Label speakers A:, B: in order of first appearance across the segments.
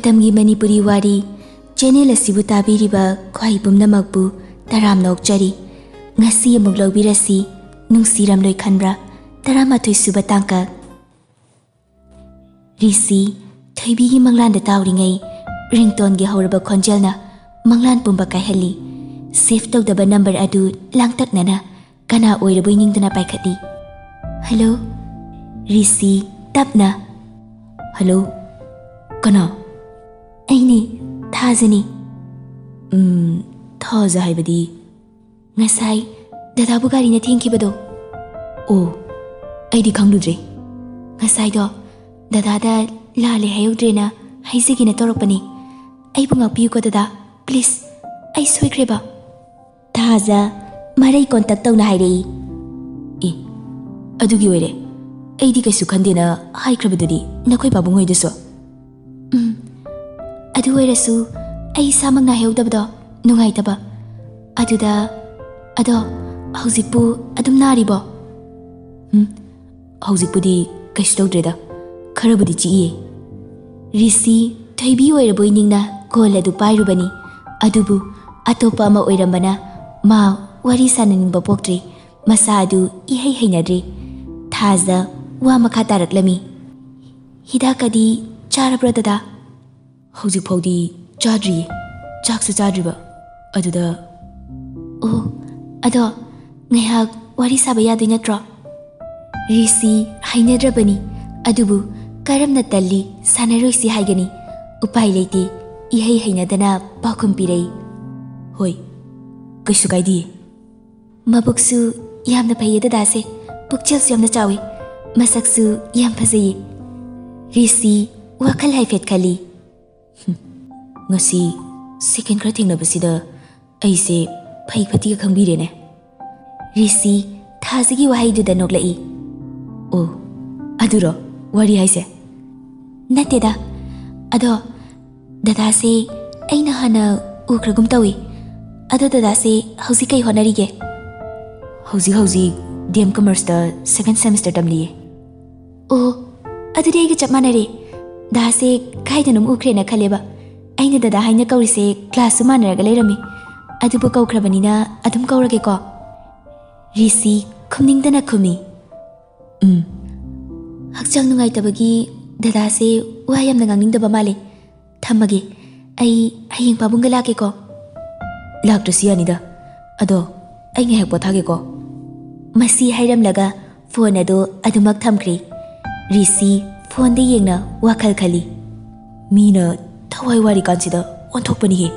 A: Matamgi Manipuri Wari channel asibu tabiriba khwai pumnamakpu taram nokchari ngasi amuk lobirasi Nungshiramloi khanbra taramathoi suba tangka Risi Thoibigi manglanda tawringai ringtone gi horaba khonjelna manglan pumba kaihali save tawdaba number adu langtaknana kana oiraboi ningdana paikhatli Hello Risi tapna Hello kana Aini Thajani Thoja haibadi Ngasai Dadabu gari na thengkibado Oh Aidi khangludre Ngasai do Dadada lale hayogdrena haizigina torokpani Aibu ngakpiyu ko dada Please Ai soikreba Thaja Marai contact tawna hairei E Adugi oire Aidi kaisu khandena haikrabadudi nakhoi babungoi deso Adu oirasu ai samang na heudabado nungaitaba aduda ado haujipu adum naribo haujipudi kaisu tawdreda kharabudi chiye Risi Thoibi oiraboi ningna call adu pairubani adubu atopa ama oirambana ma wari sananingba poktri masa adu ihai hainadri Thaja wa makha taraklami hidakadi charabra dada Hauzik faudi chadri chaksa chadriba aduda Oh ado ngaiha wari saba yadoi natro Risi hainadrabani adubu karamna talli sanaroisi haigani upai leite ihai hainadana pakhum pirei Hoi kaisu kaidi Mabuksu yamna phaiye dadase pukchelsu yamna chawi masaksu yam phajai Risi wakhal haifet khali Ngasi second khra thengnabasida aise phai phati ka khangbirene Risi Thajagi wahaiduda noklai Oh aduro wari haise nateda ado dadase aina hana ukragum tawi ado dadase hausi kai honarige hausi DM commerce da second semester tamliye Oh adu dei ga chapmanare dase kaidanum ukrena khaleba aina dada haina kaurise class manaraga leirami adubu kaukhrabanina adum kaurage ko Risi khumningdana khumi hakchang nungai tabagi dada se wayam nangangingdaba male thamage ai hayeng pabunga lake ko laktrasi anida ado ai ngai hak pothage ko masi hairam laga phone ado adumak thamkri Risi phone de yengna wakhal khali mina Thawai wari kansida onthokpani he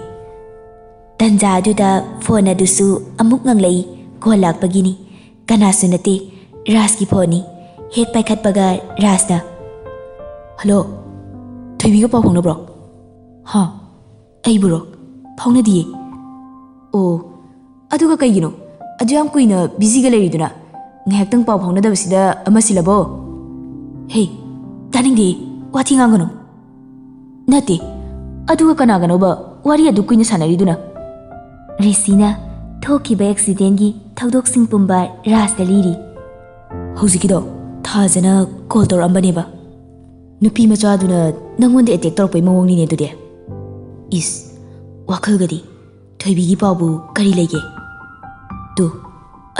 A: Tanja aduda phone adusu amuk nganglei ko lakpagini kanasu nate Ras ki phone ni het paikhatpaga Rasna Hello Thoibi ga paw phongna bro Ha ai bro phongna diye Oh aduga kaigino adu yam kuina busy ga leriduna ngahaktang paw phongna dabasida amasilabo Hey taningdi wathi ngangano Nati Aduga kanaganoba wari adu kuina sanariduna Risina thokiba accident gi thaudok sing pumba ras daliri Hauzikido Thajana call tor ambaneba Nupi macha aduna nangonde attack torpai mawongni ne dude Is wakhal gadi Thoibi gi pawbu kari lege Tu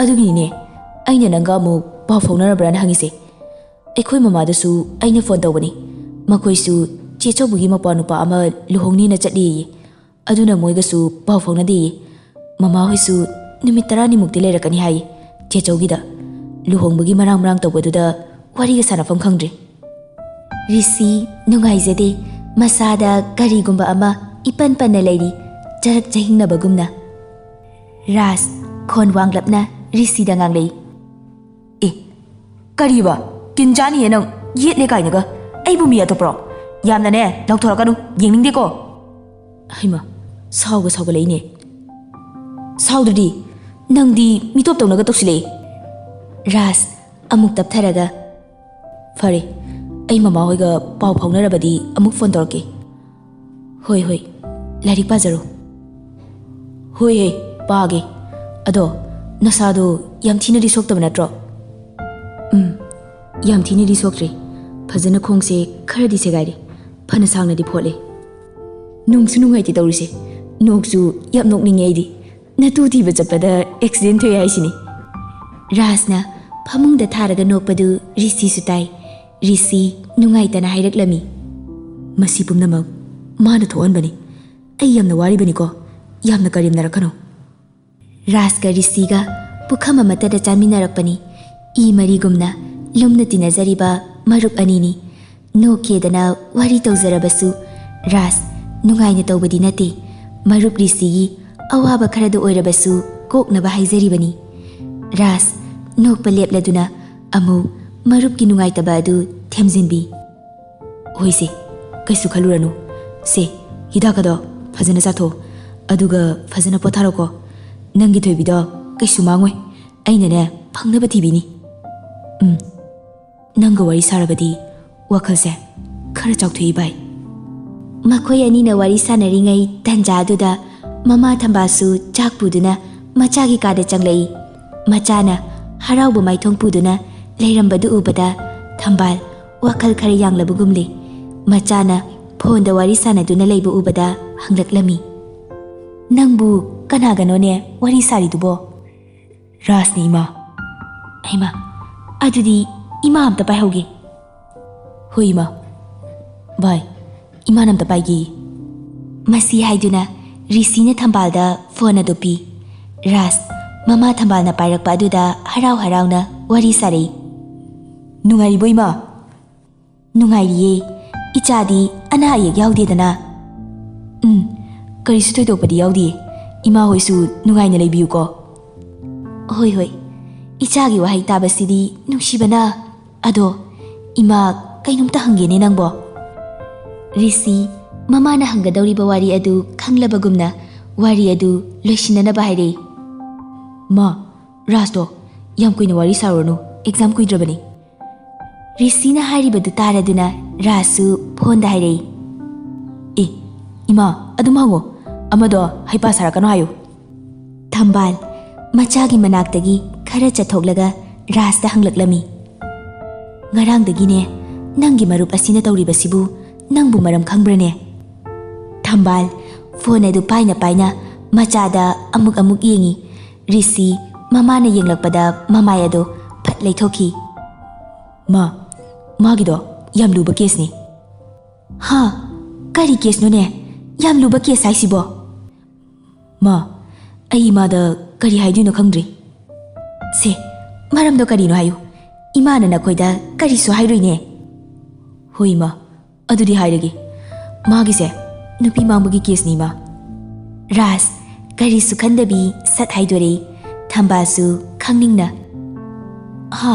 A: adugi ne aina nanga mu paw phonarabra na hangise Ekhoi mama dasu aina phone tawbani makoisu Chechobugi mapanupa ama luhongni na chatli aduna moigasu paw phongna di mama hoisu numit 10 mukti leirakani hai chechogida luhongbugi marang tawbaduda wari ga sanafam khangdre Risi nungai jade masada gari gumba ama ipan panna leiri jarak jahingna bagumna Ras khon wanglapna Risi da nganglei Kariba kinjani enang yetle kainaga aibu mi atopro Yamna ne Nungcthoi yengning deko Haima sauga leine Saudri Nangdi mitop tawnaga toksile Ras amuk taptharaga Fare ai mama hoiga paw phaunarabadi amuk phone torke Hoi larik pajaro Hoi page ado nasado yam thina ri sokta banatro yam thini ri soktre phajana khongse kharadi se gairi phana sangna di phole ꯅꯨꯡꯁꯨ ꯅꯨꯡꯉꯥꯏꯇꯦ ꯇꯧꯔꯤꯁꯦ ꯅꯣꯛꯁꯨ ꯌꯥꯝ ꯅꯣꯛꯅꯤꯡꯉꯦ ꯑꯩꯗꯤ ꯅꯇꯨ ꯊꯤꯕ ꯆꯠꯄꯗ accident ꯊꯣꯛꯑꯦ ꯍꯥꯏꯁꯤꯅꯤ ꯔꯥꯖꯅ ꯐꯃꯨꯡꯗ ꯊꯥꯔꯒ ꯅꯣꯛꯄꯗꯨ ꯔꯤꯁꯤꯁꯨ ꯇꯥꯏ ꯔꯤꯁꯤ ꯅꯨꯡꯉꯥꯏꯇꯅ ꯍꯥꯏꯔꯛꯂꯝꯃꯤ ꯃꯁꯤ ꯄꯨꯝꯅꯃꯛ ꯃꯥꯅ ꯊꯣꯛꯍꯟꯕꯅꯤ ꯑꯩ ꯌꯥꯝꯅ ꯋꯥꯔꯤꯕꯅꯤꯀꯣ ꯌꯥꯝꯅ ꯀꯔꯦꯝꯅꯔꯛꯀꯅꯣ ꯔꯥꯖꯒ ꯔꯤꯁꯤꯒ ꯄꯨꯈꯝ ꯑꯃꯠꯇꯗ ꯆꯥꯃꯤꯟꯅꯔꯛꯄꯅꯤ ꯏ ꯃꯔꯤꯒꯨꯝꯅ ꯂꯨꯝꯅ ꯇꯤꯟꯅꯖꯔꯤꯕ ꯃꯔꯨꯞ ꯑꯅꯤꯅꯤ ꯅꯣꯛꯈꯦꯗꯅ ꯋꯥꯔꯤ ꯇꯧꯖꯔꯕꯁꯨ ꯔꯥꯖ ꯅꯨꯡꯉꯥꯏꯅ ꯇꯧꯕꯗꯤ ꯅꯠꯇꯦ ꯃꯔꯨꯞ ꯔꯤꯁꯤꯒꯤ ꯑꯋꯥꯕ ꯈꯔꯗ ꯑꯣꯏꯔꯕꯁꯨ ꯀꯣꯛꯅꯕ ꯍꯥꯏꯖꯔꯤꯕꯅꯤ ꯔꯥꯖ ꯅꯣꯛꯄ ꯂꯦꯞꯂꯗꯨꯅ ꯑꯃꯨꯛ ꯃꯔꯨꯞꯀꯤ ꯅꯨꯡꯉꯥꯏꯇꯕ ꯑꯗꯨ ꯊꯦꯝꯖꯤꯟꯕꯤ ꯍꯣꯏꯁꯦ ꯀꯩꯁꯨ ꯈꯜꯂꯨꯔꯅꯨ ꯁꯦ ꯍꯤꯗꯥꯛꯀꯗꯣ ꯐꯖꯅ ꯆꯥꯊꯣ ꯑꯗꯨꯒ ꯐꯖꯅ ꯄꯣꯊꯥꯔꯣꯀꯣ ꯅꯪꯒꯤ ꯊꯣꯏꯕꯤꯗꯣ ꯀꯩꯁꯨ ꯃꯥꯡꯉꯣꯏ ꯑꯩꯅꯅꯦ ꯐꯪꯅꯕ ꯊꯤꯕꯤꯅꯤ ꯅꯪꯒ ꯋꯥꯔꯤ ꯁꯥꯔꯕꯗꯤ ꯋꯥꯈꯜꯁꯦ ꯈꯔ ꯆꯥꯎꯊꯣꯛꯏ ꯚꯥꯏ ꯃꯈꯣꯏ ꯑꯅꯤꯅ ꯋꯥꯔꯤ ꯁꯥꯟꯅꯔꯤꯉꯩ ꯇꯟꯖꯥ ꯑꯗꯨꯗ ꯃꯃꯥ ꯊꯝꯕꯥꯜꯁꯨ ꯆꯥꯛ ꯄꯨꯗꯨꯅ ꯃꯆꯥꯒꯤ ꯀꯥꯗ ꯆꯪꯂꯛꯏ ꯃꯆꯥꯅ ꯍꯔꯥꯎꯕ ꯃꯥꯏꯊꯣꯡ ꯄꯨꯗꯨꯅ ꯂꯩꯔꯝꯕꯗꯨ ꯎꯕꯗ ꯊꯝꯕꯥꯜ ꯋꯥꯈꯜ ꯈꯔ ꯌꯥꯡꯂꯕꯒꯨꯝꯂꯦ ꯃꯆꯥꯅ ꯐꯣꯟꯗ ꯋꯥꯔꯤ ꯁꯥꯟꯅꯗꯨꯅ ꯂꯩꯕ ꯎꯕꯗ ꯍꯪꯂꯛꯂꯝꯃꯤ ꯅꯪꯕꯨ ꯀꯅꯥꯒꯅꯣꯅꯦ ꯋꯥꯔꯤ ꯁꯥꯔꯤꯗꯨꯕꯣ ꯔꯥꯖꯅꯤ ꯏꯃꯥ ꯍꯩꯃꯥ ꯑꯗꯨꯗꯤ ꯏꯃꯥ ꯑꯝꯇ ꯄꯥꯏꯍꯧꯒꯦ ꯍꯣꯏ ꯏꯃꯥ ꯚꯥꯏ ꯏꯃꯥꯅ ꯑꯝꯇ ꯄꯥꯏꯒꯦ ꯃꯁꯤ ꯍꯥꯏꯗꯨꯅ ꯔꯤꯁꯤꯅ ꯊꯝꯕꯥꯜꯗ ꯐꯣꯟ ꯑꯗꯨ ꯄꯤ ꯔꯥꯖ ꯃꯃꯥ ꯊꯝꯕꯥꯜꯅ ꯄꯥꯏꯔꯛꯄ ꯑꯗꯨꯗ ꯍꯔꯥꯎ ꯍꯔꯥꯎꯅ ꯋꯥꯔꯤ ꯁꯥꯔꯛꯏ ꯅꯨꯡꯉꯥꯏꯔꯤꯕꯣ ꯏꯃꯥ ꯅꯨꯡꯉꯥꯏꯔꯤꯌꯦ ꯏꯆꯥꯗꯤ ꯑꯅꯥ ꯑꯌꯦꯛ ꯌꯥꯎꯗꯦꯗꯅ ꯀꯔꯤꯁꯨ ꯊꯣꯏꯗꯣꯛꯄꯗꯤ ꯌꯥꯎꯗꯦ ꯏꯃꯥ ꯍꯣꯏꯁꯨ ꯅꯨꯡꯉꯥꯏꯅ ꯂꯩꯕꯤꯌꯨꯀꯣ ꯍꯣꯏ ꯍꯣꯏ ꯏꯆꯥꯒꯤ ꯋꯥꯍꯩ ꯇꯥꯕꯁꯤꯗꯤ ꯅꯨꯡꯁꯤꯕꯅ ꯑꯗꯣ ꯏꯃꯥ ꯀꯩꯅꯣꯝꯇ ꯍꯪꯒꯦꯅꯦ ꯅꯪꯕꯣ ꯔꯤꯁꯤ ꯃꯃꯥꯅ ꯍꯪꯒꯗꯧꯔꯤꯕ ꯋꯥꯔꯤ ꯑꯗꯨ ꯈꯪꯂꯕꯒꯨꯝꯅ ꯋꯥꯔꯤ ꯑꯗꯨ ꯂꯣꯏꯁꯤꯟꯅꯅꯕ ꯍꯥꯏꯔꯛꯏ ꯃꯥ ꯔꯥꯖꯇꯣ ꯌꯥꯝ ꯀꯨꯏꯅ ꯋꯥꯔꯤ ꯁꯥꯔꯨꯔꯅꯨ ꯑꯦꯛꯖꯥꯝ ꯀꯨꯏꯗ꯭ꯔꯕꯅꯤ ꯔꯤꯁꯤꯅ ꯍꯥꯏꯔꯤꯕꯗꯨ ꯇꯥꯔꯗꯨꯅ ꯔꯥꯖꯁꯨ ꯐꯣꯟꯗ ꯍꯥꯏꯔꯛꯏ ꯏꯃꯥ ꯑꯗꯨꯝ ꯍꯪꯉꯣ ꯑꯃꯗꯣ ꯍꯩꯄꯥ ꯁꯥꯔꯛꯀꯅꯣ ꯍꯥꯏꯌꯨ ꯊꯝꯕꯥꯜ ꯃꯆꯥꯒꯤ ꯃꯅꯥꯛꯇꯒꯤ ꯈꯔ ꯆꯠꯊꯣꯛꯂꯒ ꯔꯥꯖꯇ ꯍꯪꯂꯛꯂꯝꯃꯤ ꯉꯔꯥꯡꯗꯒꯤꯅꯦ ꯅꯪꯒꯤ ꯃꯔꯨꯞ ꯑꯁꯤꯅ ꯇꯧꯔꯤꯕꯁꯤꯕꯨ ꯅꯪꯕꯨ ꯃꯔꯝ ꯈꯪꯕ꯭ꯔꯅꯦ ꯊꯝꯕꯥꯜ ꯐꯣꯟ ꯑꯗꯨ ꯄꯥꯏꯅ ꯄꯥꯏꯅ ꯃꯆꯥꯗ ꯑꯃꯨꯛ ꯌꯦꯡꯉꯤ ꯔꯤꯁꯤ ꯃꯃꯥꯅ ꯌꯦꯡꯂꯛꯄꯗ ꯃꯃꯥꯏ ꯑꯗꯣ ꯐꯠ ꯂꯩꯊꯣꯛꯈꯤ ꯃꯥꯒꯤꯗꯣ ꯌꯥꯝ ꯂꯨꯕ ꯀꯦꯁꯅꯤ ꯍꯥ ꯀꯔꯤ ꯀꯦꯁꯅꯣꯅꯦ ꯌꯥꯝ ꯂꯨꯕ ꯀꯦꯁ ꯍꯥꯏꯁꯤꯕꯣ ꯃꯥ ꯑꯩ ꯏꯃꯥꯗ ꯀꯔꯤ ꯍꯥꯏꯗꯣꯏꯅꯣ ꯈꯪꯗ꯭ꯔꯤ ꯁꯦ ꯃꯔꯝꯗꯣ ꯀꯔꯤꯅꯣ ꯍꯥꯏꯌꯨ ꯏꯃꯥꯅ ꯅꯈꯣꯏꯗ ꯀꯔꯤꯁꯨ ꯍꯥꯏꯔꯣꯏꯅꯦ ꯍꯣꯏ ꯏꯃꯥ ꯑꯗꯨꯗꯤ ꯍꯥꯏꯔꯒꯦ ꯃꯥꯒꯤꯁꯦ ꯅꯨꯄꯤ ꯃꯥꯡꯕꯒꯤ ꯀꯦꯁꯅꯤ ꯏꯃꯥ ꯔꯥꯖ ꯀꯔꯤꯁꯨ ꯈꯟꯗꯕꯤ ꯁꯠ ꯍꯥꯏꯗꯣꯔꯛꯏ ꯊꯝꯕꯥꯜꯁꯨ ꯈꯪꯅꯤꯡꯅ ꯍꯥ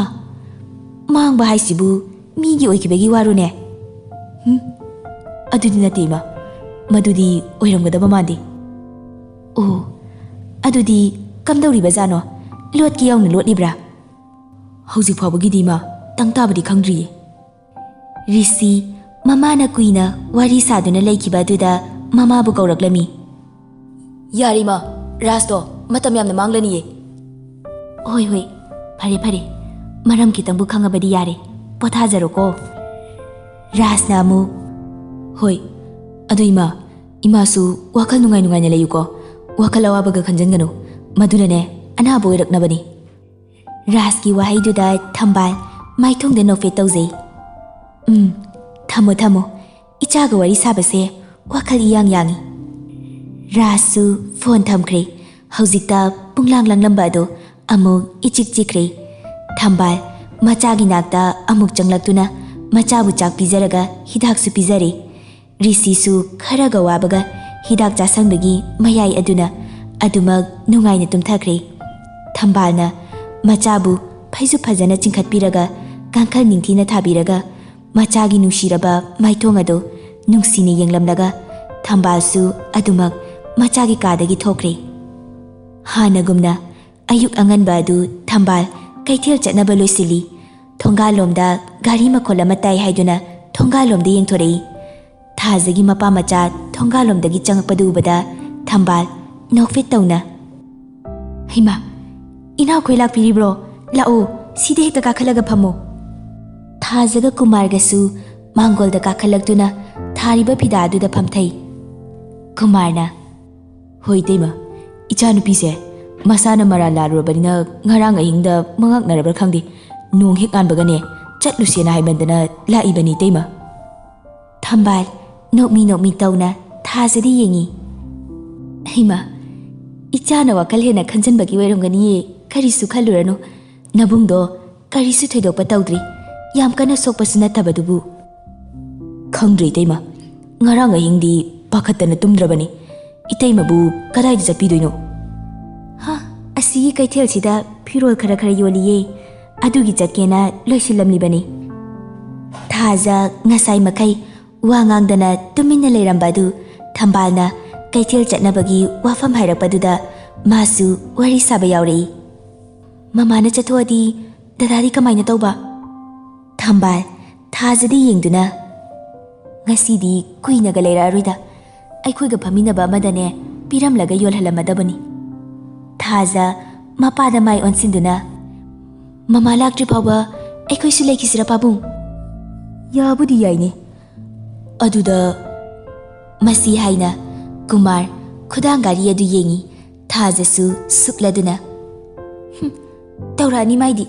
A: ꯃꯥꯡꯕ ꯍꯥꯏꯁꯤꯕꯨ ꯃꯤꯒꯤ ꯑꯣꯏꯈꯤꯕꯒꯤ ꯋꯥꯔꯣꯅꯦ ꯑꯗꯨꯗꯤ ꯅꯠꯇꯦ ꯏꯃꯥ ꯃꯗꯨꯗꯤ ꯑꯣꯏꯔꯝꯒꯗꯕ ꯃꯥꯟꯗꯦ ꯑꯣ ꯑꯗꯨꯗꯤ ꯀꯝꯗꯧꯔꯤꯕꯖꯥꯠꯅꯣ ꯂꯣꯠꯀꯦ ꯌꯥꯎꯅ ꯂꯣꯠꯂꯤꯕ꯭ꯔꯥ ꯍꯧꯖꯤꯛ ꯐꯥꯎꯕꯒꯤꯗꯤ ꯏꯃꯥ ꯇꯪ ꯇꯥꯕꯗꯤ ꯈꯪꯗ꯭ꯔꯤꯌꯦ ꯔꯤꯁꯤ ꯃꯃꯥꯅ ꯀꯨꯏꯅ ꯋꯥꯔꯤ ꯁꯥꯗꯨꯅ ꯂꯩꯈꯤꯕ ꯑꯗꯨꯗ ꯃꯃꯥꯕꯨ ꯀꯧꯔꯛꯂꯝꯃꯤ ꯌꯥꯔꯦ ꯏꯃꯥ ꯔꯥꯖꯇꯣ ꯃꯇꯝ ꯌꯥꯝꯅ ꯃꯥꯡꯂꯅꯤꯌꯦ ꯍꯣꯏ ꯍꯣꯏ ꯐꯔꯦ ꯃꯔꯝ ꯈꯤꯇꯪꯕꯨ ꯈꯪꯉꯕꯗꯤ ꯌꯥꯔꯦ ꯄꯣꯊꯥꯖꯔꯣꯀꯣ ꯔꯥꯖꯅ ꯑꯃꯨꯛ ꯍꯣꯏ ꯑꯗꯣ ꯏꯃꯥꯁꯨ ꯋꯥꯈꯜ ꯅꯨꯡꯉꯥꯏꯅ ꯂꯩꯌꯨꯀꯣ ꯋꯥꯈꯜ ꯑꯋꯥꯕꯒ ꯈꯟꯖꯟꯒꯅꯨ ꯃꯗꯨꯅꯅꯦ ꯑꯅꯥꯕ ꯑꯣꯏꯔꯛꯅꯕꯅꯤ ꯔꯥꯖꯀꯤ ꯋꯥꯍꯩꯗꯨꯗ ꯊꯝꯕꯥꯜ ꯃꯥꯏꯊꯣꯡꯗ ꯅꯣꯛꯐꯦꯠ ꯇꯧꯖꯩ ꯊꯝꯃꯣ ꯏꯆꯥꯒ ꯋꯥꯔꯤ ꯁꯥꯕꯁꯦ ꯋꯥꯈꯜ ꯏꯌꯥꯡ ꯌꯥꯡꯉꯤ ꯔꯥꯖꯁꯨ ꯐꯣꯟ ꯊꯝꯈ꯭ꯔꯦ ꯍꯧꯖꯤꯛꯇ ꯄꯨꯡꯂꯥꯡ ꯂꯥꯡꯂꯝꯕ ꯑꯗꯣ ꯑꯃꯨꯛ ꯏꯆꯤꯛ ꯆꯤꯛꯈ꯭ꯔꯦ ꯊꯝꯕꯥꯜ ꯃꯆꯥꯒꯤ ꯅꯥꯛꯇ ꯑꯃꯨꯛ ꯆꯪꯂꯛꯇꯨꯅ ꯃꯆꯥꯕꯨ ꯆꯥꯛ ꯄꯤꯖꯔꯒ ꯍꯤꯗꯥꯛꯁꯨ ꯄꯤꯖꯔꯦ ꯔꯤꯁꯤꯁꯨ ꯈꯔꯒ ꯋꯥꯕꯒ ꯍꯤꯗꯥꯛ ꯆꯥꯁꯟꯕꯒꯤ ꯃꯌꯥꯏ ꯑꯗꯨꯅ ꯑꯗꯨꯃꯛ ꯅꯨꯡꯉꯥꯏꯅ ꯇꯨꯝꯊꯈ꯭ꯔꯦ ꯊꯝꯕꯥꯜꯅ ꯃꯆꯥꯕꯨ ꯐꯩꯖꯨꯞ ꯐꯖꯅ ꯆꯤꯡꯈꯠꯄꯤꯔꯒ ꯀꯥꯡꯈꯜ ꯅꯤꯡꯊꯤꯅ ꯊꯥꯕꯤꯔꯒ ꯃꯆꯥꯒꯤ ꯅꯨꯡꯁꯤꯔꯕ ꯃꯥꯏꯊꯣꯡ ꯑꯗꯨ ꯅꯨꯡꯁꯤꯅ ꯌꯦꯡꯂꯝꯂꯒ ꯊꯝꯕꯥꯜꯁꯨ ꯑꯗꯨꯃꯛ ꯃꯆꯥꯒꯤ ꯀꯥꯗꯒꯤ ꯊꯣꯛꯈ꯭ꯔꯦ ꯍꯥꯟꯅꯒꯨꯝꯅ ꯑꯌꯨꯛ ꯑꯉꯟꯕ ꯑꯗꯨ ꯊꯝꯕꯥꯜ ꯀꯩꯊꯦꯜ ꯆꯠꯅꯕ ꯂꯣꯏꯁꯤꯜꯂꯤ ꯊꯣꯡꯒꯥꯜꯂꯣꯝꯗ ꯒꯥꯔꯤ ꯃꯈꯣꯜ ꯑꯃ ꯇꯥꯏ ꯍꯥꯏꯗꯨꯅ ꯊꯣꯡꯒꯥꯜꯂꯣꯝꯗ ꯌꯦꯡꯊꯣꯔꯛꯏ ꯊꯥꯖꯒꯤ ꯃꯄꯥ ꯃꯆꯥ ꯊꯣꯡꯒꯥꯜꯂꯣꯝꯗꯒꯤ ꯆꯪꯉꯛꯄꯗꯨ ꯎꯕꯗ ꯊꯝꯕꯥꯜ ꯅꯣꯛꯐꯦꯠ ꯇꯧꯅ ꯍꯩꯃꯥ ꯏꯅꯥꯎꯈꯣꯏ ꯂꯥꯛꯄꯤꯔꯤꯕ꯭ꯔꯣ ꯂꯥꯛꯑꯣ ꯁꯤꯗ ꯍꯦꯛꯇ ꯀꯥꯈꯠꯂꯒ ꯐꯝꯃꯣ ꯊꯥꯖꯒ ꯀꯨꯃꯥꯔꯒꯁꯨ ꯃꯥꯡꯒꯣꯜꯗ ꯀꯥꯈꯠꯂꯛꯇꯨꯅ ꯊꯥꯔꯤꯕ ꯐꯤꯗꯥ ꯑꯗꯨꯗ ꯐꯝꯊꯩ Khumarna. Hoi Tema, Ichanupise, Masana Marala Robanina, Naranga Inda, Mangak Narabra Kandi, Nung Hikan Bagane, Chat Luciana Hibandana, La Ibani Tema. Tambal, no me tauna, Tazadi Yingi. Hima, Ichana Wakalina Kansan Bagiwangani, Karisu Kalurano, Nabundo, Karisu Tedo Pataudri, Yamkana Sopasana Tabadubu. Kangri Tema, Naranga Hindi, Pakatana Tumdrabani, Itaimabu, Kadai Zapiduino. Ha, a sea Kaitel Sida, Puro Karakayoli, Adugi Zakena, Loisilam Libani. Taza, Nasai Makai, Wangangdana, Tumina Rambadu, Tambalna, Kaitel Jatnabagi, Wafam Hirapaduda, Masu, Wari Sabayauri. Mamana Chatuadi, Dadadi Kamaina Toba. Tambal, Tazadi Yingduna. Ngasidi, Queen Galera Rida. I quick a Pamina Bamadane, Piram Lagayol Halamadabani. Taza, Mapada Mai on Sinduna. Mama Lakri Paba, I quish like his rapabu. Yabudi Yaini. Aduda Masi Haina, Kumar, Kudangaria du Yengi, Tazasu, Sukladuna. Taurani Maidi.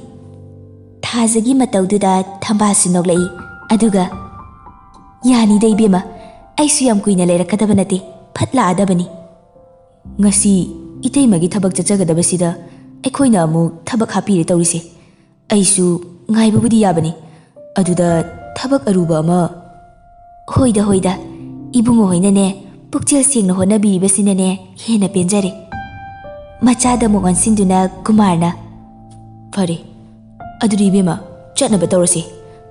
A: Tazagi Mataududa, Tambasunoglai, Aduga. Yani day bima, ay suyam kuy na lera katabanati, patla adabani. Ngasi, itay magi tabag tsagadaba sida, ay koy na mo tabag hapiri tawrisi. Ay su, ngay babudi yabani. Aduda, tabag aruba ama. Hoida, ibungo hoy na ne, puktil siyang na hona biribasi na ne, hena penjari. Machada mo ansindu na Kumarna. Pare, aduri bima, chat na ba tawrisi?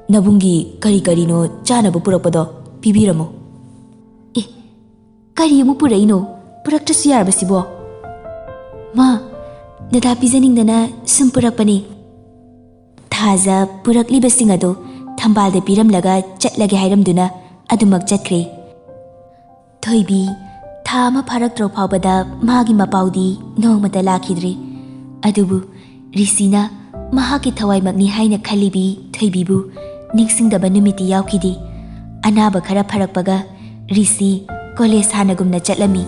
A: Nabungi kari no chana bu purakpado pibiramo. Kari mu puraino purakta siyar basibo. Ma, nada pizaning dana sum purakpani. Taza purakli basingado tambal de piram laga chat lagi hairam duna adumak chatkre. Thoibi thama parak tropabada magi mapaudi no matala kidri. Adubu Risina mahaki thawai magni haina khalibi thoibibu. Ningsingdaba numiti yaukidi. Anaba khara pharakpaga Risi college hanagumna chatlami.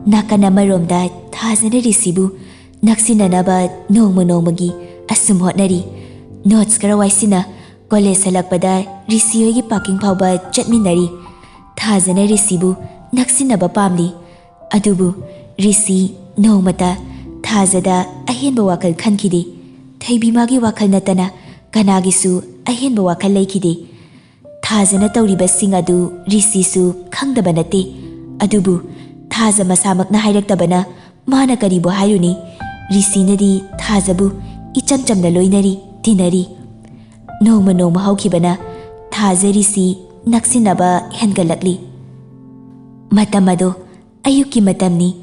A: Nakana maromda thazana Risibu naksinanaba nongmagi asum hotnari. Notes kara waisina college halakpada Risi hoigi parking phauba chatminari. Thazana Risibu naksinaba pamli. Adubu Risi nongmata thazada ahenba wakal khankidi. Thaibi magi wakal natana Kanagisu ahenba wakal laikidi. Thazana tawriba singadu Risisu khangdabanati. Adubu Thaza masamak na hairaktabana mana karibo hairuni. Risinadi Thazabu ichamchamna loinari tinari. Nongma haukibana Thaza Risi naksinaba hengalakli. Matamado ayuki matamni.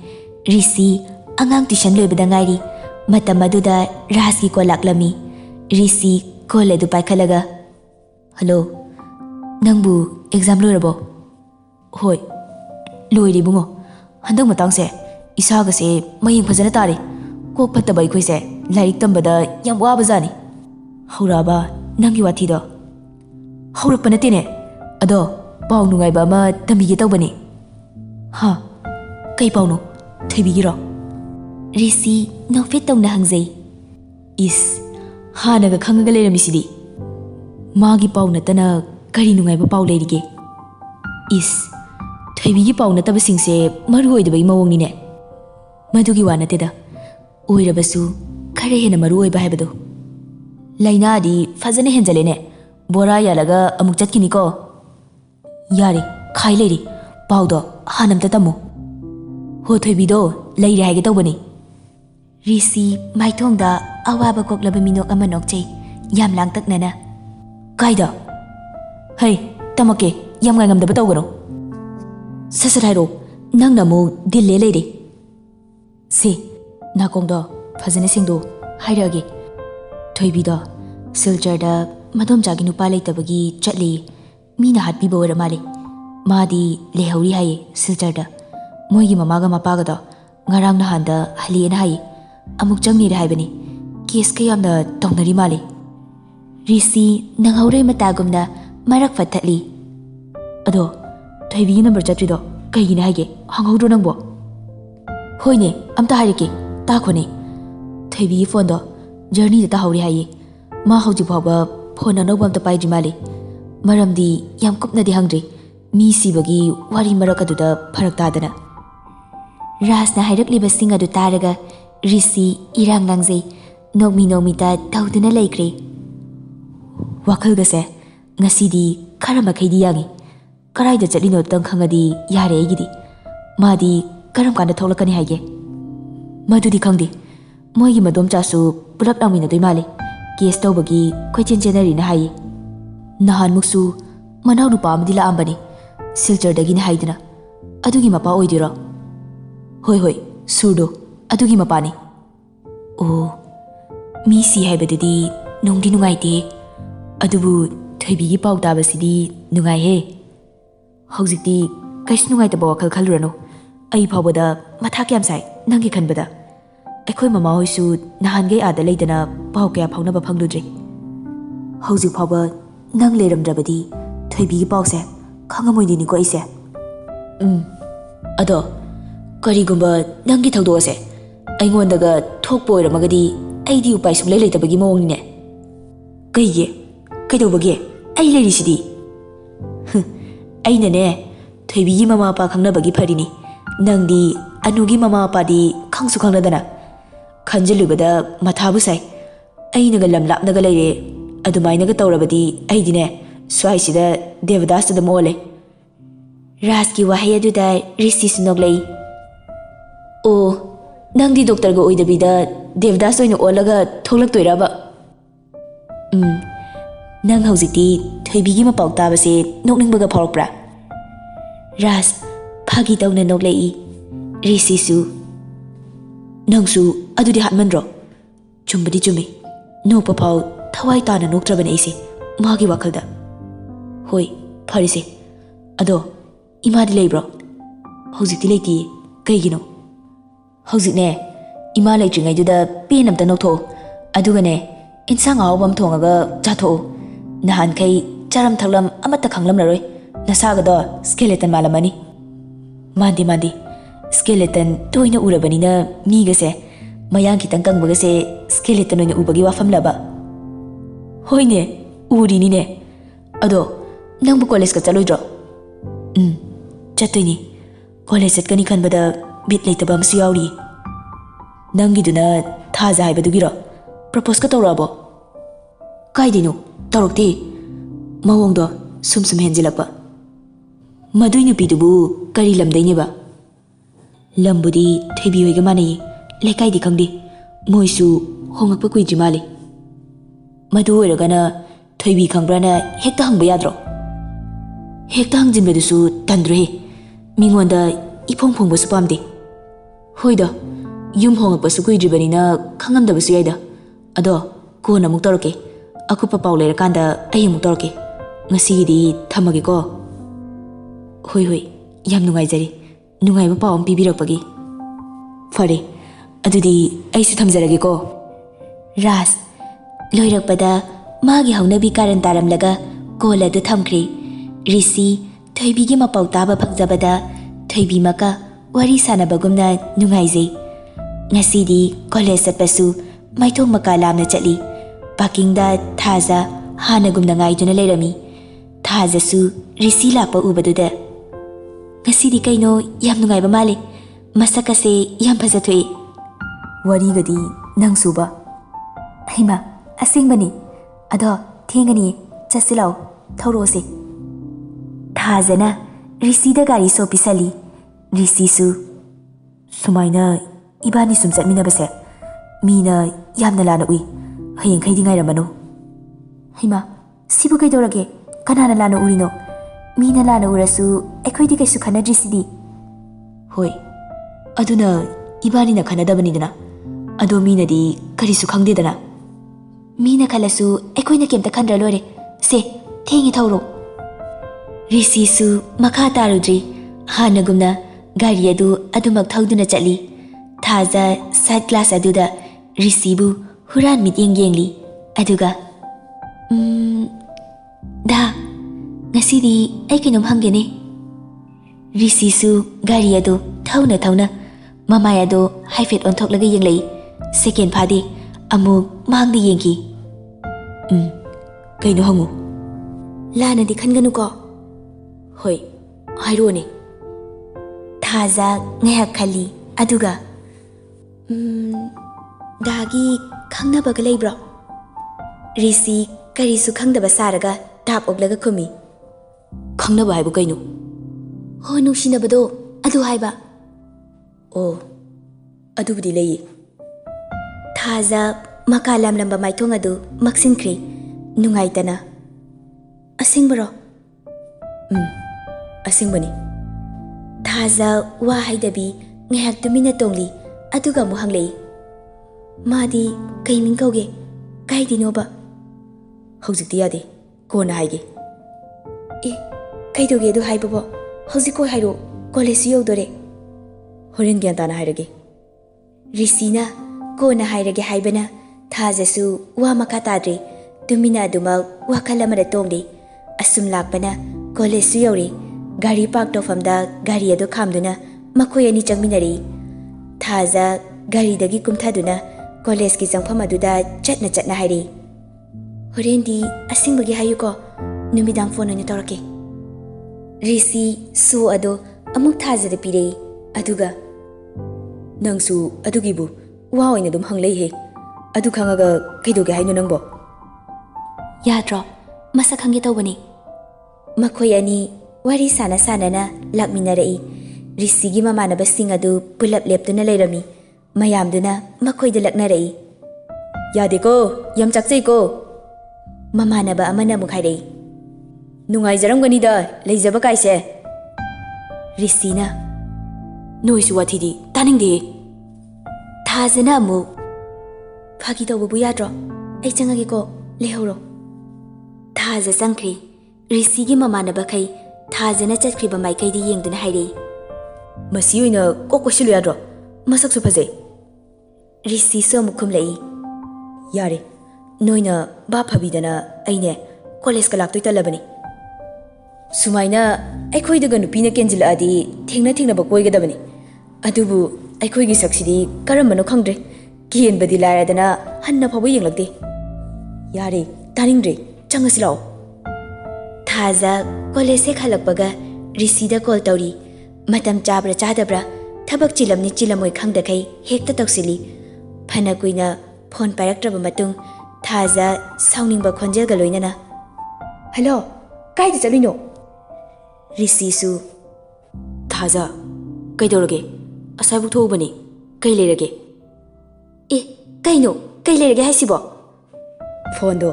A: Risi angang tuition loibada ngairi. Matamaduda raski ko laklami. Risi Kole du Paikalaga. Hello. Nangbu exam loirabo. Hoi. Loiri bungo. Handang matangse. Isaga se maying phajana tari. Kok phattaba ikhoise lairik tambada yam wabazani. Hauraba nangi wathido. Haurappa natine. Ado pau nungaiba ama tambige tawbani. Ha. Kai pauno. Thoibigiro. Risi nofit tawna hangjai. Is Hanaga Kangagalera Misidi Magi Paunatana Karinunga Pau Lady Is Tabi Paunataba Singse Marui the Mawine Madugi Wanateda Uirabasu Karehena Marui Bahebado Lainadi Fazane Henzelene Bora Yalaga Amukchatkiniko Yari Kai Lady Paudo Hanam Tatamu Hotabido Lady Hagatobani Risi Maitongda Awaba koklaba minok ama nokchay yam lang taknana. Kaida. Hey, tamake yam ngam da batawgano. Sasarairo nang namu dille lady. Si nakongda phajane singdo hairage. Thoibida siljarda madom jagi nupa leitabagi chatli mina hatpi bawara male. Madi lehauri haye siljarda. Moigi mamaga mapaga da ngarang na handa hali na haye. Amuk jangni haibani. Kes kayamna tongnari mali. Risi nanghaure matagumna marak fatali. Ado, thoibi number chatrido Kaygina haige hanghaudro nangbo. Hoine amta hairike takhone. Thaibi phone do journey da hauri haye. Ma hauji phawba phone anobam ta paiji male. Maramdi yam kupna di hangri. Mi sibagi wari marakaduda pharak tadana. Rasna hairakliba singa du taraga Risi irang langzai nokmi ta dauduna laikre. Wakal gase ngasidi karama khaidi yangi. Karai da chatino tang khangadi yare aigidi. Madi karam kanda tholakani haige. Madudi khangdi. Moigi madom chasu pulap lamina doi male. Case tawbagi khoichin chenari na haye. Nahan muksu manaw nupa amadi la ambani. Silchar dagi na haidina. Adugi mapa oidira. Hoi surdo. Adugi mapani. Oh, mi si haibadudi nungdi nungaite. Adubu Thoibigi pau tabasidi nungai he. Haujikti kais nungai taba wakal khalurano. Ai phawbada matha kyam sai nangi khanbada. Aikhoi mama hoisu nahangai ada leidana pau kya phaunaba phangludre. Haujik phawba nang leramdrabadi Thoibigi pau se khangamoidini ko ise. Ado karigumba nangi thaudo ase. Aingondaga thokpo oiramagadi aidi upai suglai leitabagi mawngni ne. Kaige kaidobagi ai leirisidi. Aina ne Thoibigi mama pa khangnabagi pharini. Nangdi Anugi mama pa di khangsu khangnadana. Khanjalubada mathabu sai. Ainaga lamlapnaga leire. Adumainaga tawrabadi aidine swaisida Devadas da mole. Raski wahaya duda Risi sunoglei. Oh, nangdi doctor go oidabida Devadas oina olaga tholaktoiraba. Nang haujikti Thoibigi mapau tabase nokningbaga phawrakpra. Ras phagi tawna noklei. Risi su nangsu adudi hatmanro. Chumbadi chumi. Nokpa phaw thawai tana noktrabane ise magi wakhalda. Hoi pharise. Ado imadi leibro. Haujikti leiti kaigino. Haujikne ima leitringai pen amta noktho. Adugane insang awam thongaga chatho. Nahan kai charam thaklam amata khanglam naroi. Nasagado skeleton malamani. Mandi skeleton toina urabanina migase mayang kitang kangbagase skeleton oina ubagi wafam laba. Hoine urini ne. Ado nangbu college ka chaloidro. Chatoini. College chatkani khanbada bit leitaba amsu yauri. Nangiduna thaja haibadugiro. Propose ka tawrabo. Kaidino tawrokti. Mawongdo sum henjilakpa. Madui nupidubu kari lamdaineba. Lambudi Thoibi hoiga manai lekai di khangdi. Moisu hongakpa kuiji male. Madu oiragana Thoibi khangbrana hekta hangba yadro. Hekta hangjinbadusu tandre. Mingonda ipong phongbasu pamde. Hoida yum hongakpasu kuijribanina khangamdabasu yaida. Ado kona amuk tawrake. Akupa pau leirakanda ai amuk tawrake. Ngasigidi thamage ko. Hoi yam nungaijari. Nungaiba pau am pibirakpagi. Fare adudi aisu thamjarage ko. Ras loirakpada magi haunabi karan taramlaga kola du thamkhre. Risi Thoibigi mapau taba phangjabada Thoibi maka wari sanabagumna nungaijai. Ngasidi college satpasu maithong maka lamna chatli. Parkingda Thaja hanagumna ngaiduna leirami. Thajasu Risi lapa ubaduda. Ngasidi kaino yam nungaiba male. Masakase yam phajathoe. Warigadi nangsuba. Haima asingbani. Ado thengani chasilao thorose. Thajana Risida gari so pisali. Risisu sumaina ibani sum chatminabase. Mina yamna lana ui. Hayeng khaidi ngairamano. Haima sibu kaidorage kanana lana urino. Mina lana urasu ekhoidi kaisu khanadrisidi. Hoi aduna ibani na khanadabanidana. Ado mina di karisu khangdedana. Mina khalasu ekhoina kemta khandra lore. Se thengi thawro. Risisu makha tarudri. Hanagumna gari adu adumak thauduna chatli. Thaja side class aduda Risibu huran mityeng yengli. Aduga da ngasidi ai kainom hangene. ꯔꯤꯁꯤꯁꯨ ꯒꯥꯔꯤ ꯑꯗꯨ ꯊꯧꯅ ꯊꯧꯅ ꯃꯃꯥꯏ ꯑꯗꯨ ꯍꯥꯏꯐꯦꯠ ꯑꯣꯟꯊꯣꯛꯂꯒ ꯌꯦꯡꯂꯛꯏ. ꯁꯦꯀꯦꯟ ꯐꯥꯗꯦ ꯑꯃꯨꯛ ꯃꯥꯡꯗ ꯌꯦꯡꯈꯤ. ꯀꯩꯅꯣ ꯍꯪꯉꯨ. ꯂꯥꯟꯅꯗꯤ ꯈꯟꯒꯅꯨꯀꯣ. ꯍꯣꯏ, ꯍꯥꯏꯔꯛꯑꯣꯅꯦ. ꯊꯥꯖ ꯉꯥꯏꯍꯥꯛ ꯈꯜꯂꯤ. ꯑꯗꯨꯒ ꯗꯥꯒꯤ ꯈꯪꯅꯕꯒ ꯂꯩꯕ꯭ꯔꯣ? ꯔꯤꯁꯤ ꯀꯔꯤꯁꯨ ꯈꯪꯗꯕ ꯁꯥꯔꯒ ꯇꯥꯞ ꯑꯣꯛꯂꯒ ꯈꯨꯝꯃꯤ. ꯈꯪꯅꯕ ꯍꯥꯏꯕꯨ ꯀꯩꯅꯣ? ꯍꯣ, ꯅꯨꯡꯁꯤꯅꯕꯗꯣ ꯑꯗꯨ ꯍꯥꯏꯕ. ꯑꯣ, ꯑꯗꯨꯕꯨꯗꯤ ꯂꯩꯌꯦ. ꯊꯥꯖ ꯃꯀꯥ ꯂꯥꯝꯂꯝꯕ ꯃꯥꯏꯊꯣꯡ ꯑꯗꯨ ꯃꯛꯁꯤꯟꯈ꯭ꯔꯦ ꯅꯨꯡꯉꯥꯏꯇꯅ. ꯑꯁꯦꯡꯕꯔꯣ? ꯑꯁꯦꯡꯕꯅꯤ. ꯊꯥꯖ ꯋꯥ ꯍꯥꯏꯗꯕꯤ ꯉꯥꯏꯍꯥꯛ ꯇꯨꯃꯤꯟꯅ ꯇꯣꯡꯂꯤ. ꯑꯗꯨꯒ ꯑꯃꯨꯛ ꯍꯪꯂꯛꯏ. ꯃꯥꯗꯤ ꯀꯩ ꯃꯤꯡ ꯀꯧꯒꯦ? ꯀꯥꯏꯗꯤꯅꯣꯕ? ꯍꯧꯖꯤꯛꯇꯤ ꯌꯥꯗꯦ, ꯀꯣꯟꯅ ꯍꯥꯏꯒꯦ. ꯀꯩꯗꯧꯒꯦ ꯑꯗꯨ ꯍꯥꯏꯕꯕꯣ? ꯍꯧꯖꯤꯛ ꯀꯣꯏ ꯍꯥꯏꯔꯣ, ꯀꯣꯂꯦꯖꯁꯨ ꯌꯧꯗꯣꯔꯦ. ꯍꯣꯔꯦꯟ ꯒ꯭ꯌꯥꯟ ꯇꯥꯅ ꯍꯥꯏꯔꯒꯦ. ꯔꯤꯁꯤꯅ ꯀꯣꯟꯅ ꯍꯥꯏꯔꯒꯦ ꯍꯥꯏꯕꯅ ꯊꯥꯖꯁꯨ ꯋꯥ ꯃꯈꯥ ꯇꯥꯗ꯭ꯔꯦ. ꯇꯨꯃꯤꯟꯅ ꯑꯗꯨꯃꯛ ꯋꯥꯈꯜ ꯑꯃꯗ ꯇꯣꯡꯂꯤ. ꯑꯁꯨꯝ ꯂꯥꯛꯄꯅ ꯀꯣꯂꯦꯖꯁꯨ ꯌꯧꯔꯦ. ꯒꯥꯔꯤ ꯄꯥꯔꯛ ꯇꯧꯐꯝꯗ ꯒꯥꯔꯤ ꯑꯗꯨ ꯈꯥꯝꯗꯨꯅ ꯃꯈꯣꯏ ꯑꯅꯤ ꯆꯪꯃꯤꯟꯅꯔꯛꯏ. ꯊꯥꯖ ꯒꯥꯔꯤꯗꯒꯤ ꯀꯨꯝꯊꯗꯨꯅ ꯀꯣꯂꯦꯖꯀꯤ ꯆꯪꯐꯝ ꯑꯗꯨꯗ ꯆꯠꯅ ꯆꯠꯅ ꯍꯥꯏꯔꯛꯏ. ꯍꯣꯔꯦꯟꯗꯤ ꯑꯁꯦꯡꯕꯒꯤ ꯍꯥꯏꯌꯨꯀꯣ, ꯅꯨꯃꯤꯗꯥꯡ ꯐꯣꯟ ꯑꯣꯏꯅ ꯇꯧꯔꯛꯀꯦ. ꯔꯤꯁꯤ ꯁꯣ ꯑꯗꯣ ꯑꯃꯨꯛ ꯊꯥꯖꯗ ꯄꯤꯔꯛꯏ. ꯑꯗꯨꯒ ꯅꯪꯁꯨ ꯑꯗꯨꯒꯤꯕꯨ ꯋꯥ ꯑꯣꯏꯅ ꯑꯗꯨꯝ ꯍꯪꯂꯛꯏꯍꯦ. ꯑꯗꯨ ꯈꯪꯉꯒ ꯀꯩꯗꯧꯒꯦ ꯍꯥꯏꯅꯣ ꯅꯪꯕꯣ? ꯌꯥꯗ꯭ꯔꯣ, ꯃꯁꯛ ꯈꯪꯒꯦ ꯇꯧꯕꯅꯤ. ꯃꯈꯣꯏ ꯑꯅꯤ ꯋꯥꯔꯤ ꯁꯥꯟꯅ ꯁꯥꯟꯅꯅ ꯂꯥꯛꯃꯤꯟꯅꯔꯛꯏ. ꯔꯤꯁꯤꯒꯤ ꯃꯃꯥꯟꯅꯕꯁꯤꯡ ꯑꯗꯨ ꯄꯨꯂꯞ ꯂꯦꯞꯇꯨꯅ ꯂꯩꯔꯝꯃꯤ. ꯃꯌꯥꯝꯗꯨꯅ ꯃꯈꯣꯏꯗ ꯂꯛꯅꯔꯛꯏ. ꯌꯥꯗꯦꯀꯣ, ꯌꯥꯝ ꯆꯥꯛꯆꯩꯀꯣ. ꯃꯃꯥꯟꯅꯕ ꯑꯃꯅ ꯑꯃꯨꯛ ꯍꯥꯏꯔꯛꯏ. ꯅꯨꯡꯉꯥꯏꯖꯔꯝꯒꯅꯤꯗ ꯂꯩꯖꯕ ꯀꯥꯏꯁꯦ. ꯔꯤꯁꯤꯅ ꯅꯣꯏꯁꯨ ꯋꯥꯊꯤꯗꯤ ꯇꯥꯅꯤꯡꯗꯦ. ꯊꯥꯖꯅ ꯑꯃꯨꯛ ꯐꯥꯒꯤ ꯇꯧꯕꯕꯨ ꯌꯥꯗ꯭ꯔꯣ, ꯑꯩ ꯆꯪꯉꯒꯦꯀꯣ, ꯂꯩꯍꯧꯔꯣ. ꯊꯥꯖ ꯆꯪꯈ꯭ꯔꯦ. ꯔꯤꯁꯤꯒꯤ ꯃꯃꯥꯟꯅꯕꯈꯩ ꯊꯥꯖꯅ ꯆꯠꯈ꯭ꯔꯤꯕ ꯃꯥꯏꯀꯩꯗ ꯌꯦꯡꯗꯨꯅ ꯍꯥꯏꯔꯛꯏ. ꯃꯁꯤ ꯑꯣꯏꯅ ꯀꯣꯛ ꯀꯣꯏꯁꯤꯜꯂꯨ ꯌꯥꯗ꯭ꯔꯣ, ꯃꯁꯛꯁꯨ ꯐꯖꯩ. ꯔꯤꯁꯤꯁꯨ ꯑꯃꯨꯛ ꯈꯨꯝꯂꯛꯏ. ꯌꯥꯔꯦ, ꯅꯣꯏꯅ ꯚꯥꯞ ꯐꯕꯤꯗꯅ ꯑꯩꯅꯦ ꯀꯣꯂꯦꯖꯀ ꯂꯥꯛꯇꯣꯏ ꯇꯜꯂꯕꯅꯤ. ꯁꯨꯃꯥꯏꯅ ꯑꯩꯈꯣꯏꯗꯒ ꯅꯨꯄꯤꯅ ꯀꯦꯟꯖꯤꯜꯂꯛꯑꯗꯤ ꯊꯦꯡꯅꯕ ꯀꯣꯏꯒꯗꯕꯅꯤ. ꯑꯗꯨꯕꯨ ꯑꯩꯈꯣꯏꯒꯤ ꯁꯛꯁꯤꯗꯤ ꯀꯔꯝꯕꯅꯣ ꯈꯪꯗ꯭ꯔꯦ. ꯀꯦꯟꯕꯗꯤ ꯂꯥꯏꯔꯗꯅ ꯍꯟꯅ ꯐꯥꯎꯕ ꯌꯦꯡꯂꯛꯇꯦ. ꯌꯥꯔꯦ, ꯇꯥꯅꯤꯡꯗ꯭ꯔꯦ, ꯆꯪꯉꯁꯤ ꯂꯥꯛꯑꯣ. ꯊꯥꯖ ꯀꯣꯂꯦꯖ ꯍꯦꯛ ꯍꯜꯂꯛꯄꯒ ꯔꯤꯁꯤꯗ ꯀꯣꯜ ꯇꯧꯔꯤ. ꯃꯇꯝ ꯆꯥꯕ꯭ꯔꯥ ꯆꯥꯗꯕ꯭ꯔꯥ, ꯊꯕꯛ ꯆꯤꯜꯂꯝꯅꯤ ꯆꯤꯜꯂꯝꯃꯣꯏ ꯈꯪꯗꯈꯩ ꯍꯦꯛꯇ ꯇꯧꯁꯤꯜꯂꯤ. ꯐꯅ ꯀꯨꯏꯅ ꯐꯣꯟ ꯄꯥꯏꯔꯛꯇ꯭ꯔꯕ ꯃꯇꯨꯡ ꯊꯥꯖ ꯁꯥꯎꯅꯤꯡꯕ ꯈꯣꯟꯖꯦꯜꯒ ꯂꯣꯏꯅꯅ ꯍꯜꯂꯣ, ꯀꯥꯏꯗ ꯆꯠꯂꯨꯏꯅꯣ? ꯔꯤꯁꯤꯁꯨ ꯊꯥꯖ ꯀꯩꯗꯧꯔꯒꯦ? ꯑꯁꯥꯏꯕꯨꯛ ꯊꯣꯛꯎꯕꯅꯤ, ꯀꯩ ꯂꯩꯔꯒꯦ? ꯀꯩꯅꯣ, ꯀꯩ ꯂꯩꯔꯒꯦ ꯍꯥꯏꯁꯤꯕꯣ? ꯐꯣꯟꯗꯣ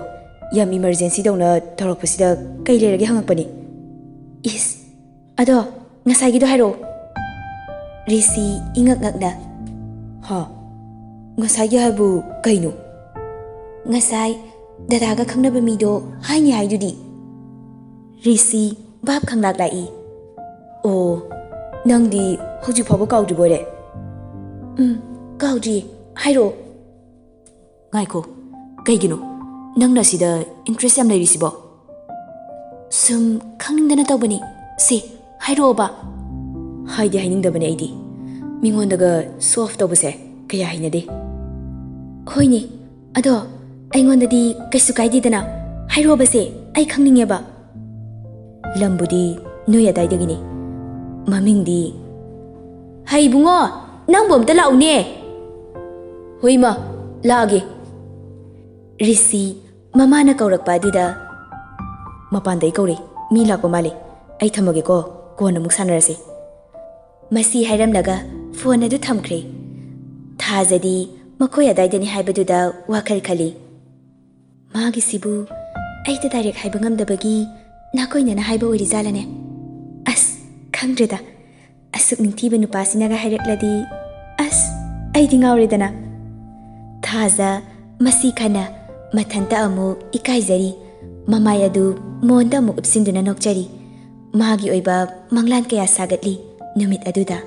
A: ꯌꯥꯝ ꯏꯃꯔꯖꯦꯟꯁꯤꯗꯧꯅ ꯇꯧꯔꯛꯄꯁꯤꯗ ꯀꯩ ꯂꯩꯔꯒꯦ ꯍꯪꯉꯛꯄꯅꯤ. ꯑꯗꯣ ꯉꯁꯥꯏꯒꯤꯗꯣ ꯍꯥꯏꯔꯛꯑꯣ. ꯔꯤꯁꯤ ꯏꯉꯛ ꯉꯛꯅ ꯉꯁꯥꯏꯒꯤ ꯍꯥꯏꯕꯨ ꯀꯩꯅꯣ? ꯉꯁꯥꯏ ꯗꯗꯥꯒ ꯈꯪꯅꯕ ꯃꯤꯗꯣ ꯍꯥꯏꯅꯤ ꯍꯥꯏꯗꯨꯗꯤ. ꯔꯤꯁꯤ ꯚꯥꯞ ꯈꯪꯂꯥꯛ ꯂꯥꯛꯏ. ꯑꯣ, ꯅꯪꯗꯤ ꯍꯧꯖꯤꯛ ꯐꯥꯎꯕ ꯀꯥꯎꯗ꯭ꯔꯤꯕꯣꯏꯔꯦ? ꯀꯥꯎꯗ꯭ꯔꯤꯌꯦ, ꯍꯥꯏꯔꯛꯑꯣ. ꯉꯥꯏꯈꯣ, ꯀꯩꯒꯤꯅꯣ ꯅꯪꯅ ꯁꯤꯗ ꯏꯟꯇꯔꯦꯁ ꯌꯥꯝ ꯂꯩꯔꯤꯁꯤꯕꯣ? ꯁꯨꯝ ꯈꯪꯅꯤꯡꯗꯅ ꯇꯧꯕꯅꯤ. ꯁꯤ ꯍꯥꯏꯔꯛꯑꯣꯕ. ꯍꯥꯏꯗꯤ ꯍꯥꯏꯅꯤꯡꯗꯕꯅꯦ ꯑꯩꯗꯤ. ꯃꯤꯉꯣꯟꯗꯒ ꯁꯣ ꯑꯣꯐ ꯇꯧꯕꯁꯦ ꯀꯌꯥ ꯍꯩꯅꯗꯦ. ꯍꯣꯏꯅꯦ, ꯑꯗꯣ ꯑꯩꯉꯣꯟꯗꯗꯤ ꯀꯩꯁꯨ ꯀꯥꯏꯗꯦꯗꯅ. ꯍꯥꯏꯔꯛꯑꯣꯕꯁꯦ, ꯑꯩ ꯈꯪꯅꯤꯡꯉꯦꯕ. ꯂꯝꯕꯨꯗꯤ ꯅꯣꯏ ꯑꯗꯥꯏꯗꯒꯤꯅꯤ. ꯃꯃꯤꯡꯗꯤ ꯍꯩ ꯏꯕꯨꯡꯉꯣ, ꯅꯪꯕꯨ ꯑꯝꯇ ꯂꯥꯛꯎꯅꯦ. ꯍꯣꯏ ꯏꯃꯥ, ꯂꯥꯛꯑꯒꯦ. ꯔꯤꯁꯤ ꯃꯃꯥꯅ ꯀꯧꯔꯛꯄ ꯑꯗꯨꯗ ꯃꯄꯥꯟꯗꯩ ꯀꯧꯔꯦ, ꯃꯤ ꯂꯥꯛꯄ ꯃꯥꯜꯂꯦ. ꯑꯩ ꯊꯝꯃꯒꯦꯀꯣ, ꯀꯣꯟꯅ ꯑꯃꯨꯛ ꯁꯥꯟꯅꯔꯁꯤ. ꯃꯁꯤ ꯍꯥꯏꯔꯝꯂꯒ ꯐꯣꯟ ꯑꯗꯨ ꯊꯝꯈ꯭ꯔꯦ. ꯊꯥꯖꯗꯤ ꯃꯈꯣꯏ ꯑꯗꯥꯏꯗꯅꯤ ꯍꯥꯏꯕꯗꯨꯗ ꯋꯥꯈꯜ ꯈꯜꯂꯤ. ꯃꯥꯒꯤꯁꯤꯕꯨ ꯑꯩꯗ ꯗꯥꯏꯔꯦꯛ ꯍꯥꯏꯕ ꯉꯝꯗꯕꯒꯤ ꯅꯥꯀꯣꯏꯅꯅ ꯍꯥꯏꯕ ꯑꯣꯏꯔꯤꯖꯥꯠꯂꯅꯦ? ꯑꯁ, ꯈꯪꯗ꯭ꯔꯦꯗ. ꯑꯁꯨꯛ ꯅꯤꯡꯊꯤꯕ ꯅꯨꯄꯥꯁꯤꯅꯒ ꯍꯥꯏꯔꯛꯂꯗꯤ ꯑꯩꯗꯤ ꯉꯥꯎꯔꯦꯗꯅ. ꯊꯥꯖ ꯃꯁꯤ ꯈꯟꯅ ꯃꯊꯟꯇ ꯑꯃꯨꯛ ꯏꯀꯥꯏꯖꯔꯤ. ꯃꯃꯥꯏ ꯑꯗꯨ ꯃꯣꯟꯗ ꯑꯃꯨꯛ ꯎꯞꯁꯤꯟꯗꯨꯅ ꯅꯣꯛꯆꯔꯤ. ꯃꯥꯒꯤ ꯑꯣꯏꯕ ꯃꯪꯂꯥꯟ ꯀꯌꯥ ꯁꯥꯒꯠꯂꯤ ꯅꯨꯃꯤꯠ ꯑꯗꯨꯗ꯫